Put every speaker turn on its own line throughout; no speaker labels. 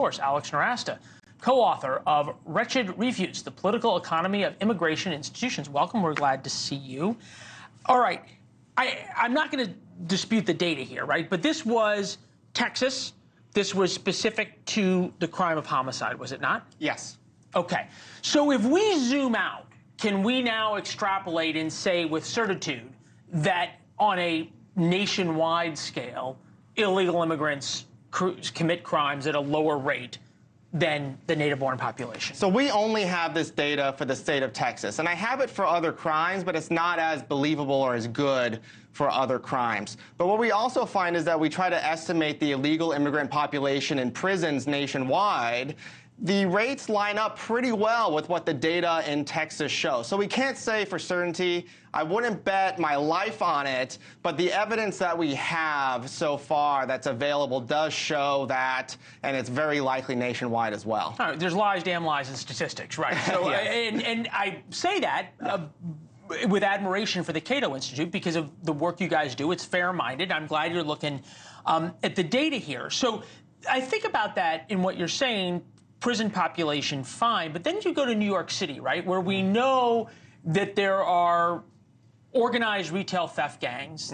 course, Alex Nowrasteh, co-author of Wretched Refuse, The Political Economy of Immigration Institutions. Welcome. We're glad to see you. All right. I'm not going to dispute the data here, right? But this was Texas. This was specific to the crime of homicide, was it not?
Yes.
Okay. So if we zoom out, can we now extrapolate and say with certitude that on a nationwide scale, illegal immigrants commit crimes at a lower rate than the native-born population?
So we only have this data for the state of Texas, and I have it for other crimes, but it's not as believable or as good for other crimes. But what we also find is that we try to estimate the illegal immigrant population in prisons nationwide. The rates line up pretty well with what the data in Texas show. So we can't say for certainty. I wouldn't bet my life on it, but the evidence that we have so far that's available does show that, and it's very likely nationwide as well.
All right, there's lies, damn lies, and statistics, right? So,
Yes.
and I say that with admiration for the Cato Institute because of the work you guys do. It's fair-minded. I'm glad you're looking at the data here. So I think about that in what you're saying. Prison population, fine. But then you go to New York City, right, where we know that there are organized retail theft gangs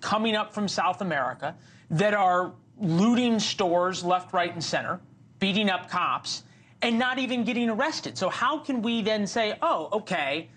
coming up from South America that are looting stores left, right, and center, beating up cops, and not even getting arrested. So how can we then say, oh, okay,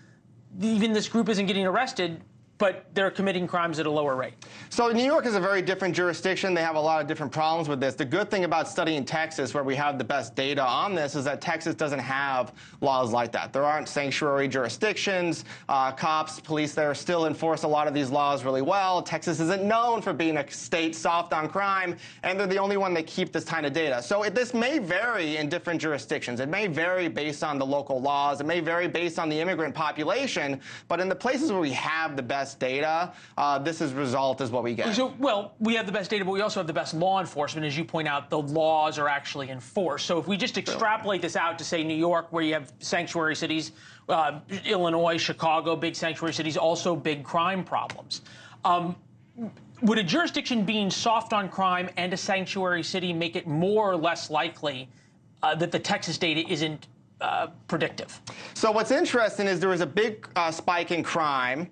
even this group isn't getting arrested, but they're committing crimes at a lower rate?
So New York is a very different jurisdiction. They have a lot of different problems with this. The good thing about studying Texas, where we have the best data on this, is that Texas doesn't have laws like that. There aren't sanctuary jurisdictions. Cops, police there still enforce a lot of these laws really well. Texas isn't known for being a state soft on crime, and they're the only one that keep this kind of data. So this may vary in different jurisdictions. It may vary based on the local laws. It may vary based on the immigrant population. But in the places where we have the best data, this result is what we get.
So, well, we have the best data, but we also have the best law enforcement. As you point out, the laws are actually enforced. So if we just extrapolate this out to, say, New York, where you have sanctuary cities, Illinois, Chicago, big sanctuary cities, also big crime problems. Would a jurisdiction being soft on crime and a sanctuary city make it more or less likely that the Texas data isn't predictive?
So what's interesting is there was a big spike in crime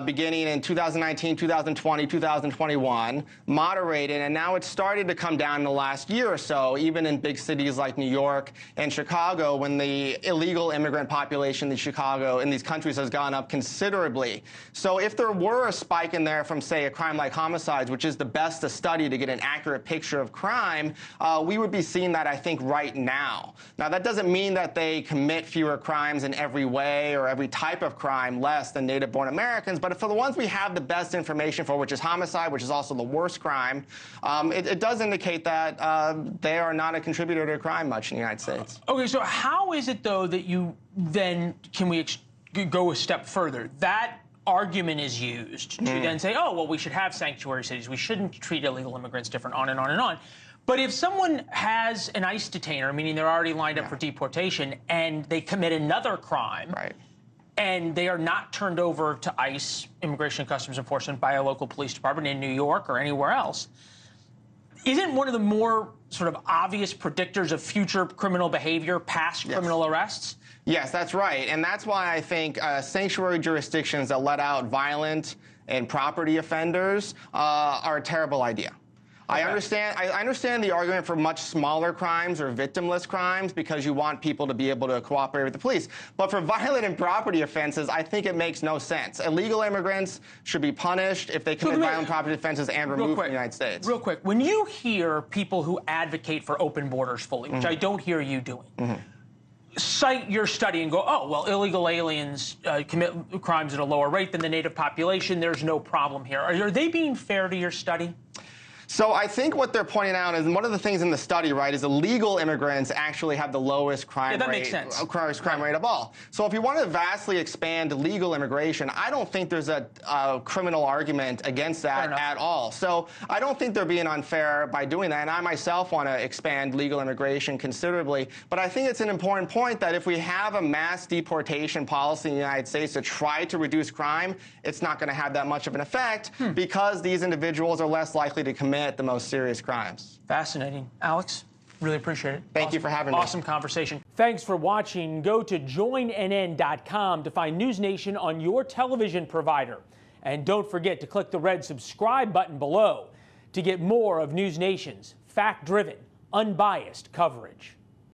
beginning in 2019, 2020, 2021, moderated, and now it's started to come down in the last year or so, even in big cities like New York and Chicago, when the illegal immigrant population in these countries has gone up considerably. So if there were a spike in there from, say, a crime like homicides, which is the best to study to get an accurate picture of crime, we would be seeing that, I think, right now. Now, that doesn't mean that they commit fewer crimes in every way or every type of crime less than native-born Americans, but for the ones we have the best information for, which is homicide, which is also the worst crime, it does indicate that they are not a contributor to crime much in the United States.
Okay, so how is it, though, that you then, can we go a step further? That argument is used to then say, oh, well, we should have sanctuary cities. We shouldn't treat illegal immigrants different, on and on and on. But if someone has an ICE detainer, meaning they're already lined up for deportation, and they commit another crime, and they are not turned over to ICE, Immigration and Customs Enforcement, by a local police department in New York or anywhere else, isn't one of the more sort of obvious predictors of future criminal behavior past criminal arrests?
Yes, that's right. And that's why I think sanctuary jurisdictions that let out violent and property offenders are a terrible idea. I understand the argument for much smaller crimes or victimless crimes because you want people to be able to cooperate with the police. But for violent and property offenses, I think it makes no sense. Illegal immigrants should be punished if they commit violent property offenses and removed from the United States.
Real quick, when you hear people who advocate for open borders fully, which I don't hear you doing, cite your study and go, oh, well, illegal aliens commit crimes at a lower rate than the native population. There's no problem here. Are they being fair to your study?
So I think what they're pointing out is, one of the things in the study, right, is illegal immigrants actually have the lowest crime rate of all. So if you want to vastly expand legal immigration, I don't think there's a criminal argument against that at all. So I don't think they're being unfair by doing that. And I myself want to expand legal immigration considerably. But I think it's an important point that if we have a mass deportation policy in the United States to try to reduce crime, it's not going to have that much of an effect because these individuals are less likely to commit the most serious crimes.
Fascinating. Alex? Really appreciate it.
Thank you for having me.
Awesome conversation. Thanks for watching. Go to joinnn.com to find NewsNation on your television provider. And don't forget to click the red subscribe button below to get more of NewsNation's fact-driven, unbiased coverage.